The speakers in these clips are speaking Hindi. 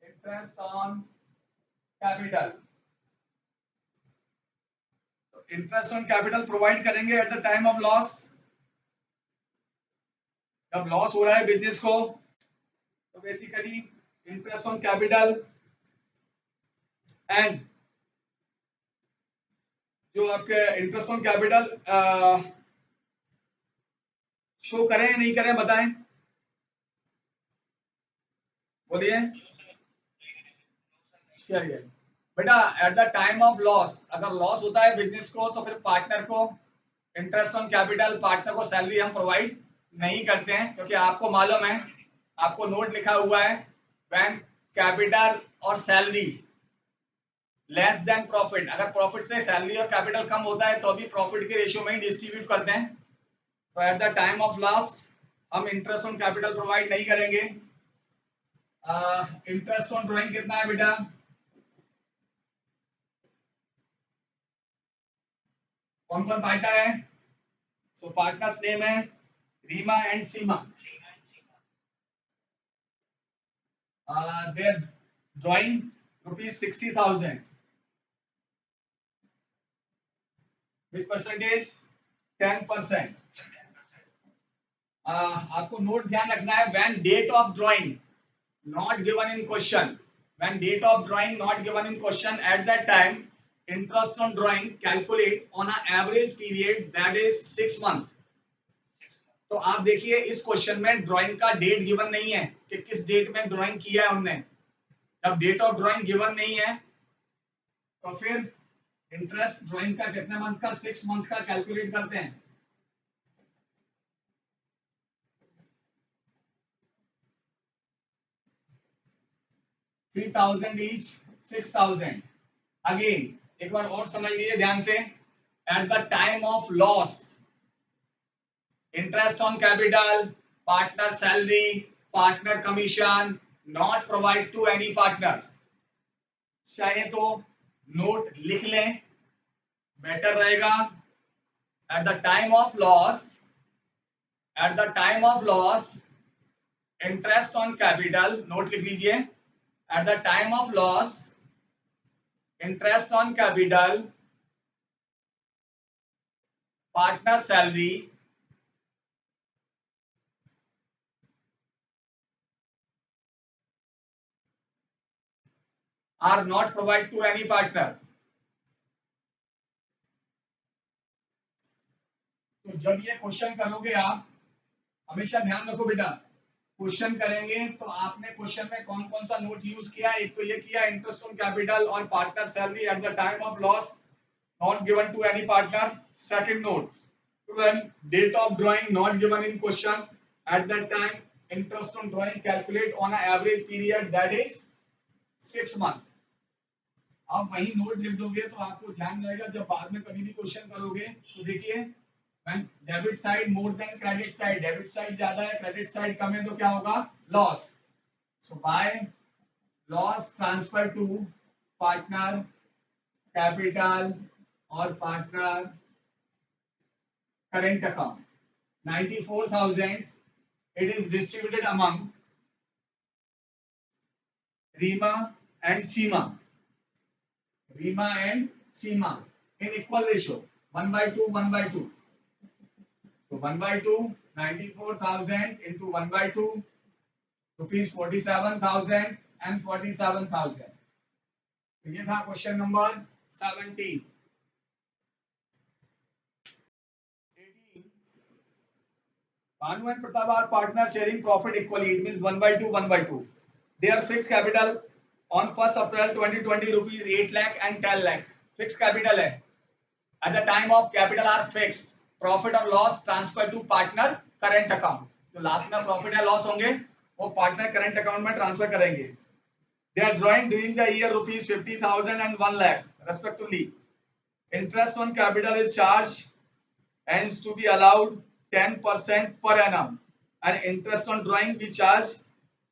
Interest on capital, interest on capital provide करेंगे at the time of loss. जब लॉस हो रहा है बिजनेस को तो basically interest on capital and जो आपके इंटरेस्ट ऑन कैपिटल शो करें या नहीं करें बताएं, बोलिए। चलिए बेटा, eight the time of loss, अगर लॉस होता है बिजनेस को तो फिर पार्टनर को इंटरेस्ट ऑन कैपिटल, पार्टनर को सैलरी हम प्रोवाइड नहीं करते हैं, क्योंकि आपको मालूम है, आपको नोट लिखा हुआ है, व्हेन कैपिटल और सैलरी लेस देन प्रॉफिट, अगर प्रॉफिट से सैलरी और कैपिटल कम होता है तो अभी प्रॉफिट के रेशियो में ही डिस्ट्रीब्यूट करते हैं। तो eight the time of loss हम इंटरेस्ट ऑन कैपिटल प्रोवाइड नहीं करेंगे। इंटरेस्ट ऑन ड्राइंग कितना है बेटा? कौन कौन पार्टनर है? सो पार्टनर्स नेम है Reema and Seema. Their drawing ₹60,000, which percentage? 10%। आपको नोट ध्यान रखना है, when date of drawing not given in question, when date of drawing not given in question, at that time interest on drawing calculate on an average period that is 6 months। तो आप देखिए इस क्वेश्चन में ड्राइंग का डेट गिवन नहीं है कि किस डेट में ड्राइंग किया है उनने। जब डेट ऑफ ड्राइंग गिवन नहीं है तो फिर इंटरेस्ट ड्राइंग का कितने मंथ का? 6 मंथ का कैलकुलेट करते हैं। $3,000 each, 6,000। अगेन एक बार और समझ लीजिए ध्यान से, at the time of loss interest on capital, partner salary, partner commission not provide to any partner. चाहे तो नोट लिख लें, बेटर रहेगा। At the time of loss, at the time of loss interest on capital, note लिख लीजिए, at the time of loss interest on capital, partner salary, are not provide to any partner. तो जब ये क्वेश्चन करोगे आप, हमेशा ध्यान रखो बेटा, क्वेश्चन करेंगे तो आपने क्वेश्चन में कौन कौन सा नोट यूज किया? एक तो ये किया इंटरेस्ट ऑन कैपिटल और partner salary at the time of loss not given to any partner. Second note, when date of drawing not given in question, at that time interest on drawing calculate on an average period that is 6 month। आप वही नोट लिख दोगे तो आपको ध्यान रहेगा, जब बाद में कभी भी क्वेश्चन करोगे तो देखिए, when debit side more than credit side, debit side ज्यादा है क्रेडिट साइड कम है तो क्या होगा? Loss. So by loss transfer to partner capital और partner current account, 94,000 it is distributed among Rima and Seema, Rima and Seema in equal ratio, 1/2 1/2। so 1/2 94,000 into 1/2 rupees 47,000 and 47,000। तो ये था question number 17। 18, Banu and Pratap are partners sharing profit equally. It means 1/2 1/2। Their fixed capital on 1st April 2020 rupees 8 lakh and 10 lakh। Fixed capital है। At the time of capital are fixed। Profit or loss transfer to partner current account। जो लास्ट में प्रॉफिट या लॉस होंगे वो पार्टनर करंट अकाउंट में ट्रांसफर करेंगे। They are drawing during the year rupees 50,000 and 1 lakh respectively। Interest on capital is charged and is to be allowed 10% per annum, and interest on drawing we charge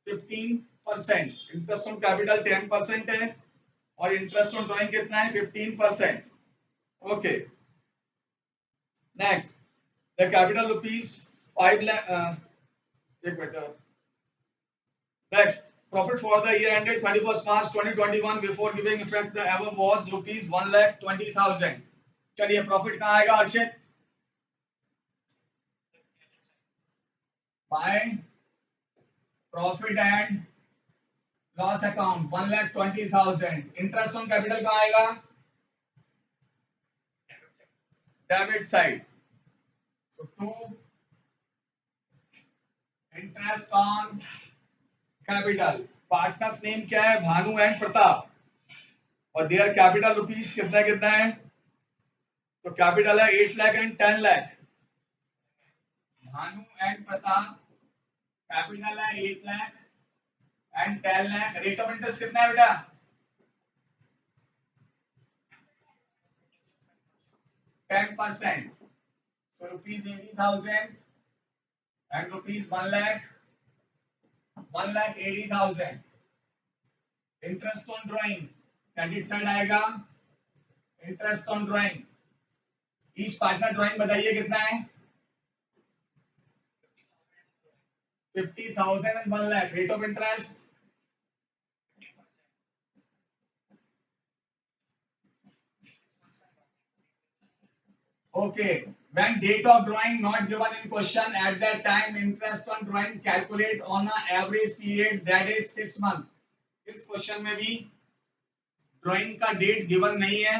15%। Interest on capital 10% है और इंटरेस्ट ऑन ड्राइंग कितना है? 15%। Okay, next, the capital rupees 5 lakh, एक minute, next Profit for the year ended 31st March 2021 before giving effect the above was rupees 1,20,000. चलिए प्रॉफिट कहाँ आएगा Arshit? Bye profit and loss account 1,20,000. Interest on capital कहाँ आएगा? Debit side. So to interest on capital. Partners name क्या है? भानु एंड प्रताप. और देयर कैपिटल रुपीज कितना कितना है? तो कैपिटल है 8 lakh and 10 lakh. Bhanu and Pratap capital है 8 lakh and 10 lakh. Rate of interest कितना है बेटा? 10%. So rupees 80,000 and rupees 1,80,000. Interest on drawing credit side आएगा. Interest on drawing each partner drawing बताइए कितना है? 50,000 and 1 lakh. Rate of interest okay. When date of drawing not given in question, at that time interest on drawing calculate on a average period that is 6 months. इस क्वेश्चन में भी ड्राइंग का डेट गिवन नहीं है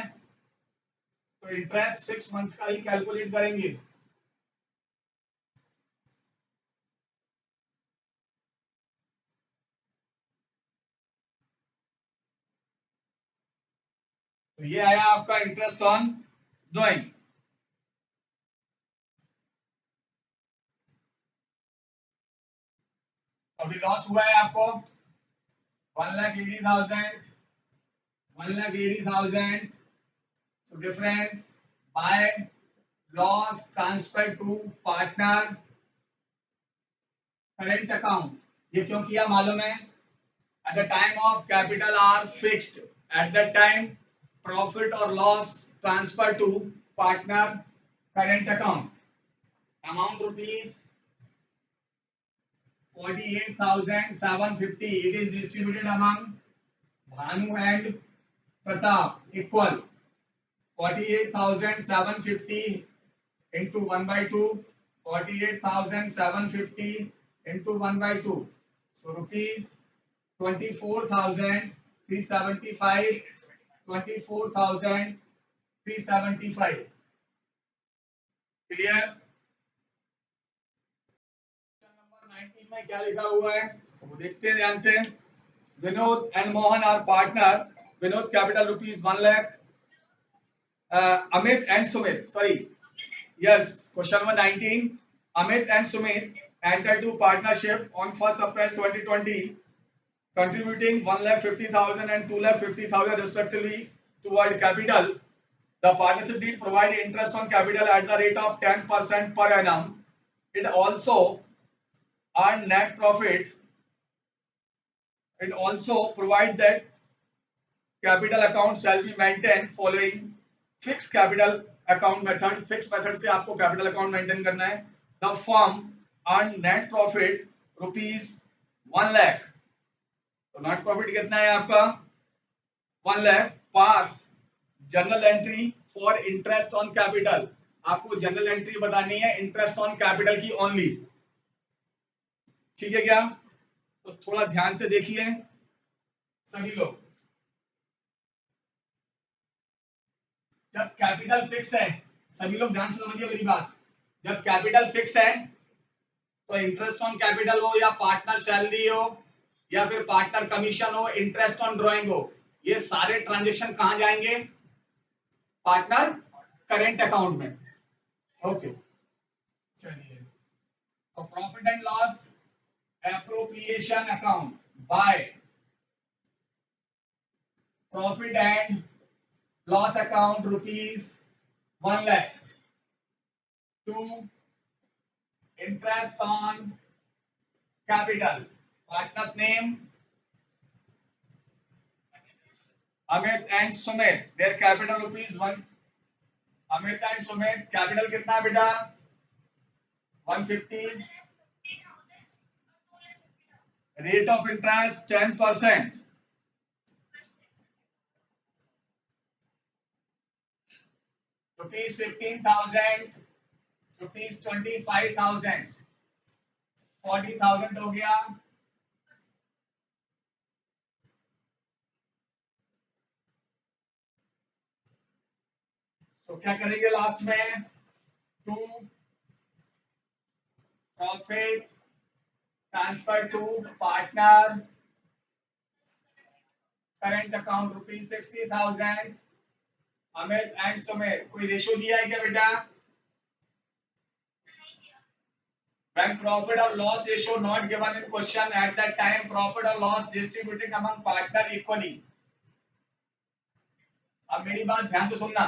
तो इंटरेस्ट 6 मंथ का ही कैलकुलेट करेंगे. तो ये आया आपका इंटरेस्ट ऑन ड्राइंग. अभी लॉस हुआ है आपको 1,80,000. 1,80,000. So difference by loss transfer to partner current account. ये क्यों किया मालूम है? At the time of capital are fixed. At that time profit or loss transfer to partner current account. Amount rupees 48,750. It is distributed among Bhanu and Pratap equal 48,750 into 1 by 2. 48,750 into 1 by 2. So rupees 24,375. 24,375. Clear? Number 19 में क्या लिखा हुआ है वो देखते हैं ध्यान से. Vinod and Mohan are partner. Vinod capital rupees 1 lakh. Amit and Sumit, sorry, yes, question number 19. Amit and Sumit entered to partnership on 1st April 2020, contributing 1,50,000 and 2,50,000 respectively toward capital. The partnership deed provide interest on capital at the rate of 10% per annum. It also earn net profit. It also provide that capital account shall be maintained following fix capital account method. Fix method से आपको कैपिटल अकाउंट मेंटेन करना है. The firm earn net profit rupees 1 lakh. तो नेट प्रॉफिट कितना है आपका? 1 lakh. Pass journal entry for interest on capital. आपको जनरल एंट्री बतानी है इंटरेस्ट ऑन कैपिटल की ओनली. ठीक है क्या? तो थोड़ा ध्यान से देखिए सभी लोग. जब कैपिटल फिक्स है, सभी लोग ध्यान से समझिए मेरी बात. जब कैपिटल फिक्स है तो इंटरेस्ट ऑन कैपिटल हो या पार्टनर सैलरी हो या फिर पार्टनर कमीशन हो, इंटरेस्ट ऑन ड्रॉइंग हो, ये सारे ट्रांजेक्शन कहां जाएंगे? पार्टनर करेंट अकाउंट में. ओके चलिए. तो profit and loss appropriation account by profit and loss account rupees 1 lakh. 2 interest on capital. Partners name Amit and Sumit. Their capital rupees 1. Amit and Sumit capital कितना है बेटा? 150. Rate of interest 10%. Rupees 15,000, rupees 25,000, 40,000 हो गया. तो क्या करेंगे लास्ट में? To profit transfer to partner current account rupees 60,000. Amit and Sumit, कोई रेशो दिया है क्या बेटा? When profit or loss ratio not given in question, at that time profit or loss distributed among partner equally. अब मेरी बात ध्यान से सुनना.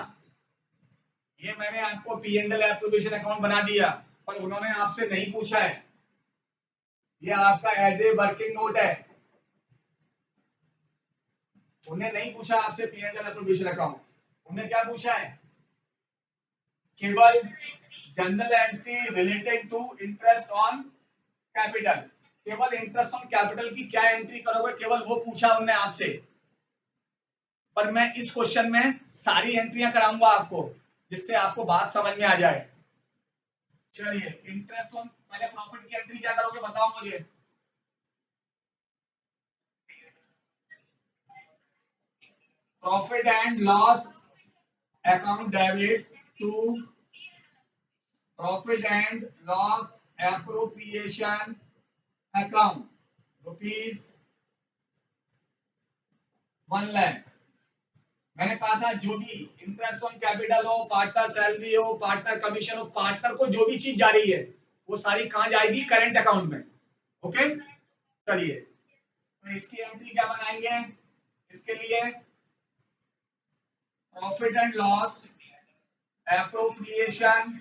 ये मैंने आपको P and L application account बना दिया, पर उन्होंने आपसे नहीं पूछा है. ये आपका एज ए वर्किंग नोट है. उन्हें नहीं पूछा आपसे P and L application account. उन्हें क्या पूछा है? केवल journal entry related to interest on capital. केवल इंटरेस्ट ऑन कैपिटल की क्या एंट्री करोगे, केवल वो पूछा उन्होंने आपसे. पर मैं इस क्वेश्चन में सारी एंट्रियां कराऊंगा आपको, जिससे आपको बात समझ में आ जाए. चलिए, इंटरेस्ट ऑन, पहले प्रॉफिट की एंट्री क्या करोगे बताओ मुझे. Profit and loss account debit to profit and loss appropriation account rupees 1 lakh. मैंने कहा था जो भी इंटरेस्ट ऑन कैपिटल हो, पार्टनर सैलरी हो, पार्टनर कमीशन हो, पार्टनर को जो भी चीज जा रही है वो सारी कहां जाएगी? करंट अकाउंट में. ओके, चलिए, तो इसकी एंट्री क्या बनाएंगे? इसके लिए profit and loss appropriation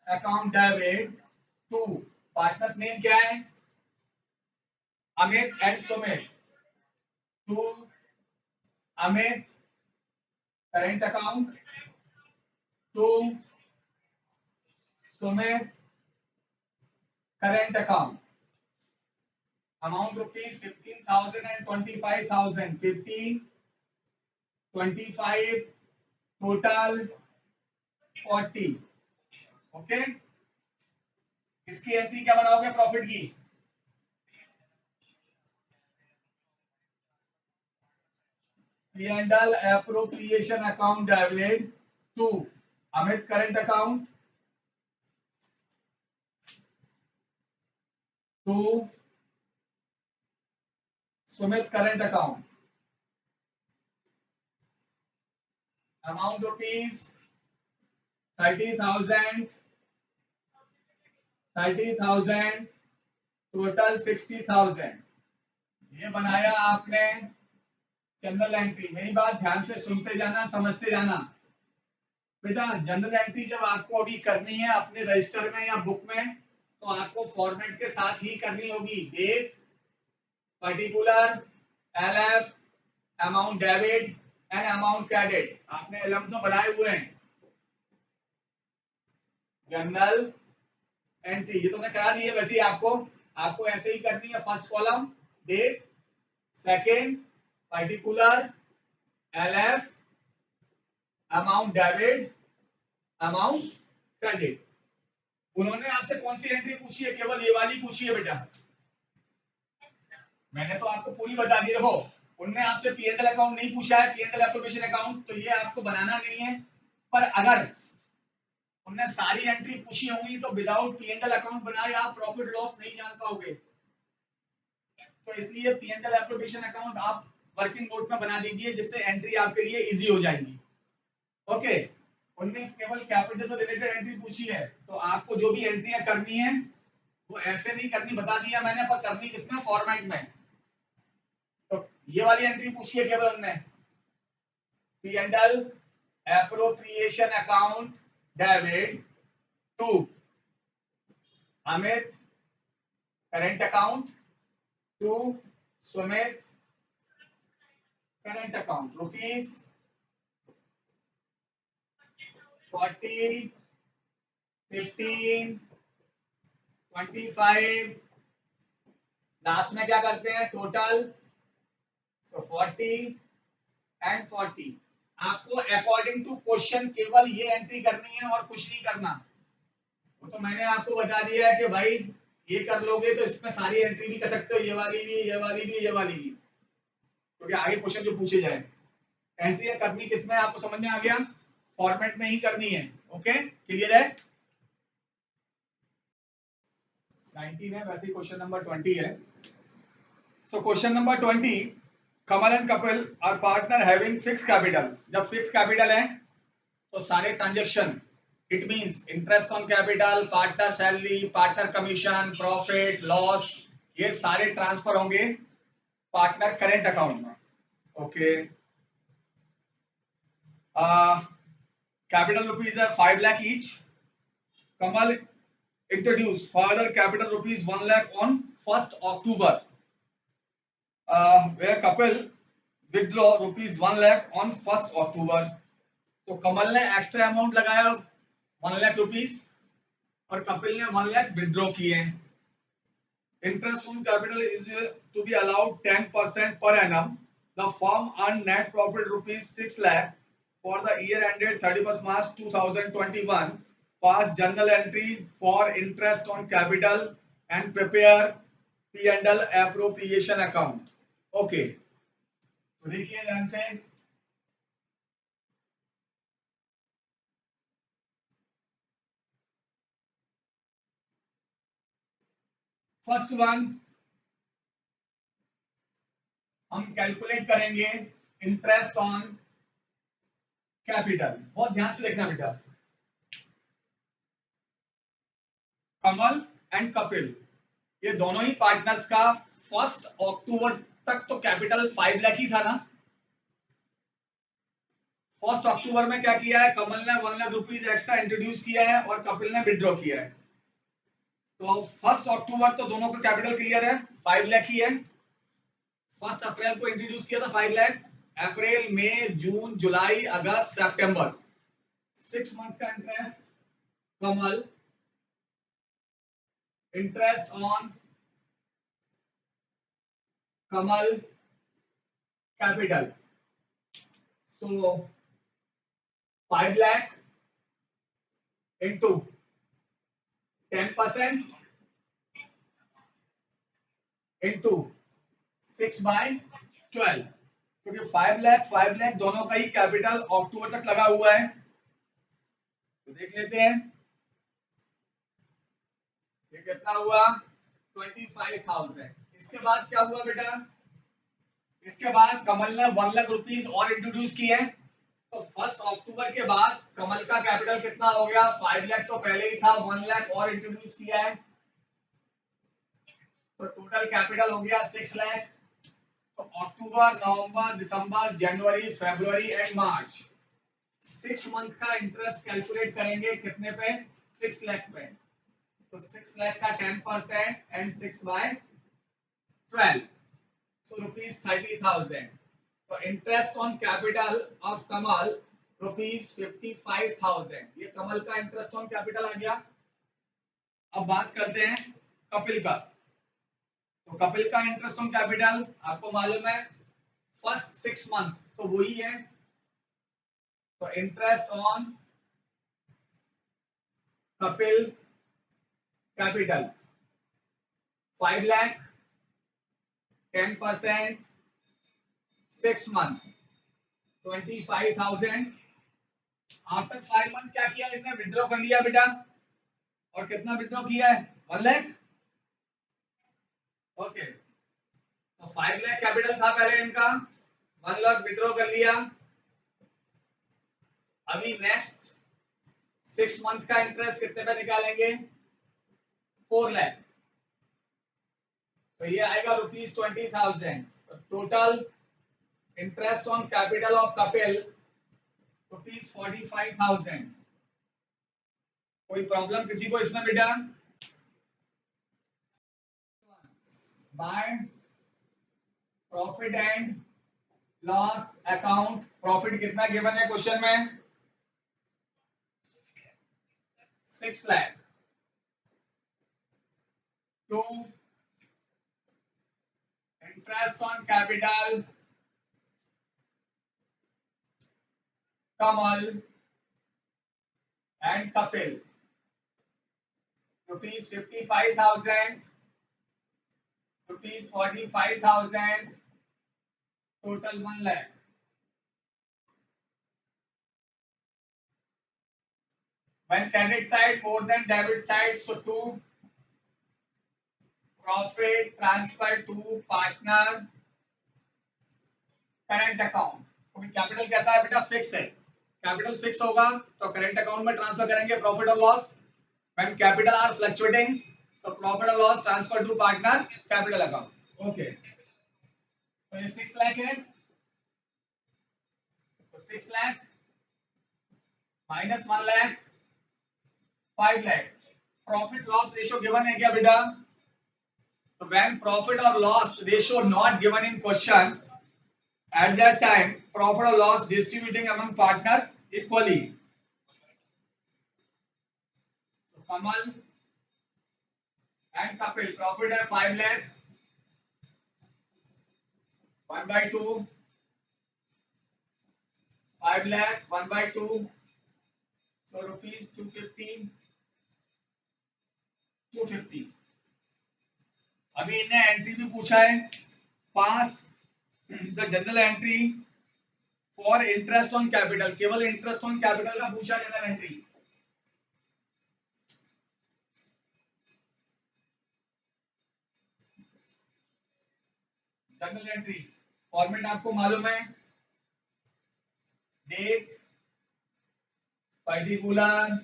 account debit to, partners name क्या है? Amit and Sumit. To Amit current account, to Sumit current account. Amount rupees 15,000 and 25,000. 15, 25, total 40. Okay, इसकी एंट्री क्या बनाओगे प्रॉफिट की? P&L appropriation account debit to Amit current account, to Sumit current account. Amount rupees 30,000, 30,000, total 60,000. ये बनाया आपने जनरल एंट्री. मेरी बात ध्यान से सुनते जाना, समझते जाना. बेटा, जनरल एंट्री जब आपको अभी करनी है अपने रजिस्टर में या बुक में, तो आपको फॉर्मेट के साथ ही करनी होगी. Date, particular, LF, amount debit and amount credit. आपने एलएम तो बनाए हुए हैं. जनरल एंट्री ये तो मैं करा दी है. वैसे ही आपको ऐसे ही करनी है. First column date, second particular, LF, amount debit, amount credit. उन्होंने आपसे कौन सी एंट्री पूछी है? केवल ये वाली पूछी है बेटा. मैंने तो आपको पूरी बता दी. देखो, उनने आपसे पीएनएल अकाउंट नहीं पूछा है, पीएनएल एप्रोप्रिएशन अकाउंट, तो ये आपको बनाना नहीं है. पर अगर उनने सारी एंट्री पूछी होंगी तो विदाउट पीएनएल अकाउंट बनाए आप प्रॉफिट लॉस नहीं जान पाओगे. तो इसलिए पीएनएल एप्रोप्रिएशन अकाउंट आप वर्किंग नोट में बना दीजिए, जिससे एंट्री आपके लिए इजी हो जाएगी. ओके, उनने केवल कैपिटल से रिलेटेड एंट्री पूछी है, तो आपको जो भी एंट्रियां करनी है वो ऐसे नहीं करनी, बता दिया मैंने, पर करनी किसमें? फॉर्मेट में. तो ये वाली एंट्री पूछी है केवल उनने. P&L appropriation account debit to Amit current account, to Sumit current account rupees 40, 15, 25, last में क्या करते हैं टोटल, सो 40 एंड 40। आपको अकॉर्डिंग टू क्वेश्चन केवल ये एंट्री करनी है और कुछ नहीं करना। वो तो मैंने आपको बता दिया है कि भाई ये कर लोगे तो इसमें सारी एंट्री भी कर सकते हो, ये वाली भी, ये वाली भी, ये वाली भी, क्योंकि आगे क्वेश्चन जो पूछे जाए। एंट्री करनी किसमें आपको समझ में आ गया, फॉर्मेट में ही करनी है। ओके क्लियर है। 19 है, वैसे क्वेश्चन नंबर 20 है। So question number 20, Kamal and Kapil are partner having fix capital. जब फिक्स कैपिटल है तो सारे transaction, it means interest on capital, partner salary, partner commission, profit loss, ये सारे ट्रांसफर होंगे पार्टनर करेंट अकाउंट में। ओके कैपिटल रुपीज है 5 lakh each. Kamal introduce further capital rupees 1 lakh on 1st October, where couple withdraw rupees 1 lakh on 1st October। तो कमल ने एक्स्ट्रा अमाउंट लगाया 1 लाख रुपीस और कपिल ने 1 लाख विड्रॉ किए। Interest on capital is to be allowed 10% per annum। The firm earned net profit rupees 6 lakh for the year ended 31st March 2021। Pass journal entry for interest on capital and prepare P&L appropriation account। Okay, तो देखिए ध्यान से, फर्स्ट वन हम कैलकुलेट करेंगे इंटरेस्ट ऑन कैपिटल। बहुत ध्यान से देखना बेटा, कमल एंड कपिल ये दोनों ही पार्टनर्स का 1 अक्टूबर तक तो कैपिटल 5 लाख ही था ना। 1 अक्टूबर में क्या किया है, कमल ने 1 लाख रुपीज एक्स्ट्रा इंट्रोड्यूस किया है और कपिल ने विड्रॉ किया है। तो 1 अक्टूबर तो दोनों का कैपिटल क्लियर है, 5 लाख ही है। 1 अप्रैल को इंट्रोड्यूस किया था 5 लाख, अप्रैल मई जून जुलाई अगस्त सितंबर, 6 मंथ का interest Kamal, interest on Kamal capital, so 5 lakh into 10% into 6/12, क्योंकि 5 लाख दोनों का ही कैपिटल अक्टूबर तक लगा हुआ है। तो देख लेते हैं ये कितना हुआ, 25,000। इसके बाद क्या हुआ बेटा, इसके बाद कमल ने 1 लाख रुपीस और इंट्रोड्यूस किए। तो 1 अक्टूबर के बाद कमल का कैपिटल कितना हो गया, 5 लाख तो पहले ही था, 1 लाख और इंट्रोड्यूस किया है, तो टोटल कैपिटल हो गया 6 लाख। तो अक्टूबर नवंबर दिसंबर जनवरी फरवरी एंड मार्च 6 मंथ का इंटरेस्ट कैलकुलेट करेंगे कितने पे, 6 लाख पे। तो 6 लाख का 10% एंड 6/12, सो रुपीज 30,000। तो interest on capital of Kamal rupees 55,000, ये कमल का इंटरेस्ट ऑन कैपिटल आ गया। अब बात करते हैं कपिल का। तो कपिल का इंटरेस्ट ऑन कैपिटल आपको मालूम है फर्स्ट 6 मंथ तो वही है। तो interest on Kapil capital 5 lakh, 10%, 6 month 25,000। After 5 month क्या किया इसने, विड्रॉ कर लिया बेटा, और कितना विड्रॉ किया है, 1 लाख। ओके, तो 5 लाख कैपिटल था पहले इनका, 1 लाख विड्रॉ कर लिया। अभी नेक्स्ट 6 मंथ का इंटरेस्ट कितने पे निकालेंगे, 4 लाख, तो ये आएगा rupees 20,000। Total interest on capital of Kapil rupees 45,000। कोई प्रॉब्लम किसी को इसमें बेटा, by profit and loss account, profit कितना गिवन है क्वेश्चन में, 6 lakh to interest on capital, Kamal and Kapil, rupees 55,000, rupees 45,000, total 1 lakh. When credit side more than debit side, so two profit transfer to partner current account. क्योंकि कैपिटल कैसा है बेटा, फिक्स है. कैपिटल फिक्स होगा तो करंट अकाउंट में ट्रांसफर करेंगे प्रॉफिट और loss. When capital are fluctuating तो प्रॉफिट और loss transfer to partner capital account. Okay, तो ये 6 लाख है, तो 6 lakh minus 1 lakh 5 lakh. Profit loss ratio given है क्या बेटा? तो व्हेन प्रॉफिट और loss ratio not given in question, at that time profit or loss distributing among partner equally. So Kamal and Kapil profit है 5 lakh, 1 by 2, 5 lakh 1 by 2, so rupees 250, 250. अभी इन्हें एंट्री भी पूछा है, pass the journal entry for interest on capital. केवल इंटरेस्ट ऑन कैपिटल का पूछा journal entry. Journal entry format आपको मालूम है, date, particular,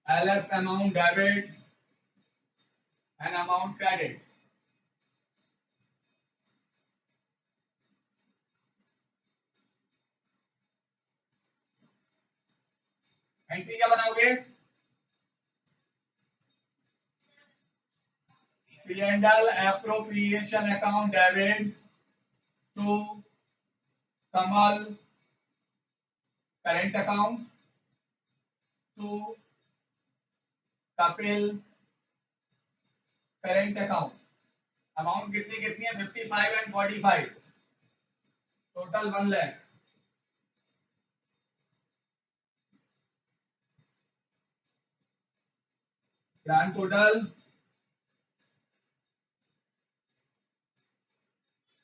LF amount debit and amount credit. Entry क्या बनाओगे? P&L appropriation account debit to Kamal current account, to Kapil current account. Amount कितनी कितनी है? 55 and 45, total 1 lakh. Grand total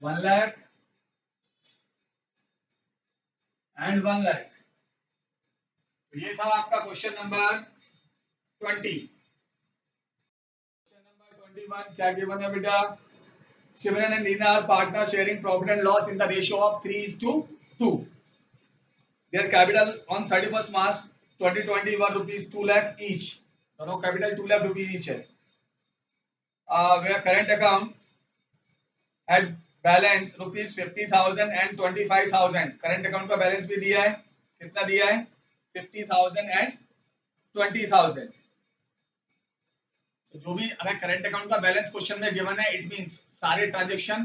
1 lakh and 1 lakh. तो ये था आपका क्वेश्चन नंबर 20. क्वेश्चन नंबर 21 क्या गिवन है बेटा? Simran and Reena are partners sharing profit and loss in the ratio of 3:2. Their capital on 31st March 2020 were rupees 2 lakh each. दोनों कैपिटल 2 लाख रुपीज each है. Where current account had balance rupees 50,000 and 25,000. Current account का बैलेंस भी दिया है, कितना दिया है? 50,000 एंड 20,000. तो जो भी अगर करंट अकाउंट का बैलेंस क्वेश्चन में गिवन है, इट मींस सारे ट्रांजैक्शन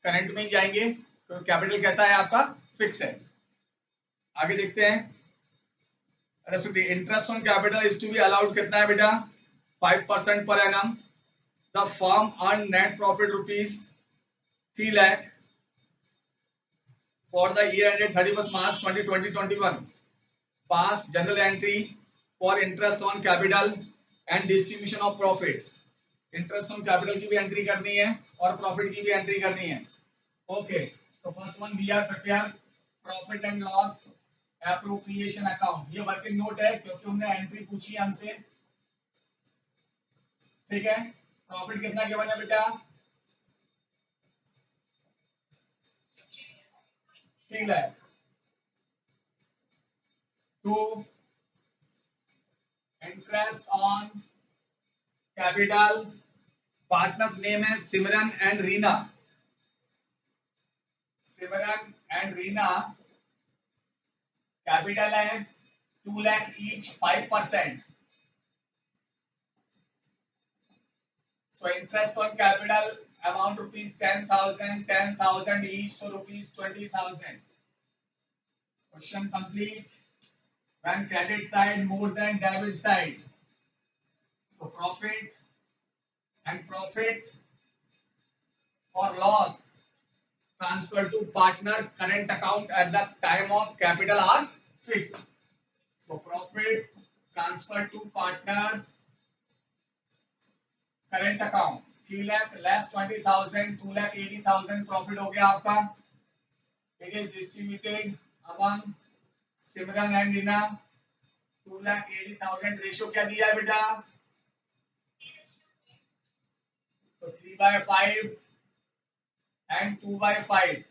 करंट में जाएंगे. तो कैपिटल कैसा है आपका? फिक्स है. आगे देखते हैं. Interest on capital is to be allowed कितना है बेटा? 5% per annum. The firm earn net profit rupees 3 lakh for the year ended 31st March 2020-21. Pass journal entry for interest on capital and distribution of profit. Interest on capital की भी एंट्री करनी है और प्रॉफिट की भी एंट्री करनी है. ओके, तो first one we are prepare profit and loss appropriation account. ये वर्किंग नोट है क्योंकि हमने एंट्री पूछी है हमसे. ठीक है, प्रॉफिट कितना गिवन है बेटा? 3 lakh. To interest on capital, partners name है Simran and Reena. Simran and Reena, capital है 2 lakh each, 5%. So interest on capital amount rupees 10,000, 10,000 each, so rupees 20,000. Question complete. When credit side more than debit side, so profit and profit or loss transferred to partner current account at the time of capital are fixed. So profit transferred to partner current account 3 lakh less 20,000 2,80,000 profit हो गया आपका. It is distributed among Simran and Rina. 2,80,000 ratio क्या दिया है बेटा? तो 3/5 and 2/5.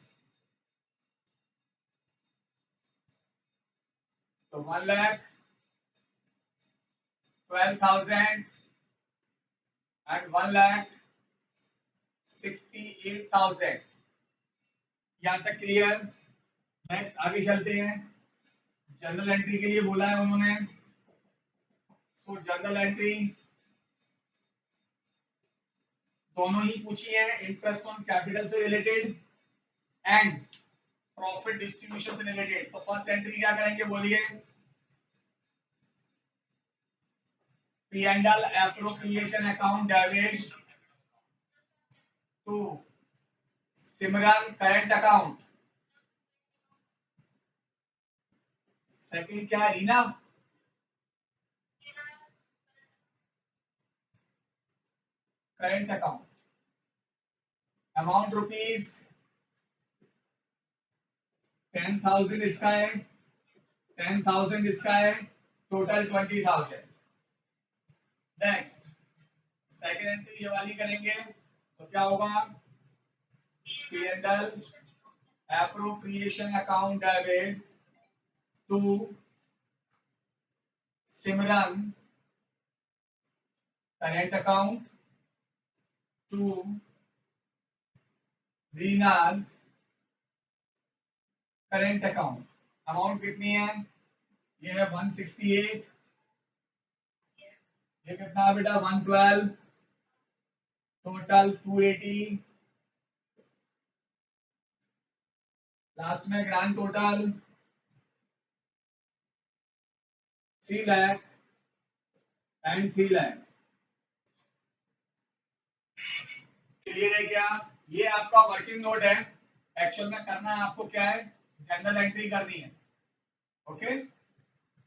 So 1,12,000 and 1,68,000. यहाँ तक क्लियर. नेक्स्ट आगे चलते हैं. जनरल एंट्री के लिए बोला है उन्होंने. तो जनरल एंट्री दोनों ही पूछी है, इंटरेस्ट ऑन कैपिटल से रिलेटेड एंड प्रॉफिट डिस्ट्रीब्यूशन से रिलेटेड. तो फर्स्ट एंट्री क्या करेंगे बोलिए? P&L appropriation account debit to Simran current account. Second क्या है? Reena current account. Amount rupees 10,000 इसका है, 10,000 इसका है, टोटल 20,000. नेक्स्ट सेकंड एंट्री ये वाली करेंगे तो क्या होगा? P&L appropriation account debit to Simran current account to Reena's current account. Amount कितनी है? ये है 168. ये कितना है बेटा? 112. टोटल 280. लास्ट में grand total 3 lakh and 3 lakh. Clear है क्या? ये आपका वर्किंग नोट है. एक्चुअल में करना है आपको क्या है? जनरल एंट्री करनी है. ओके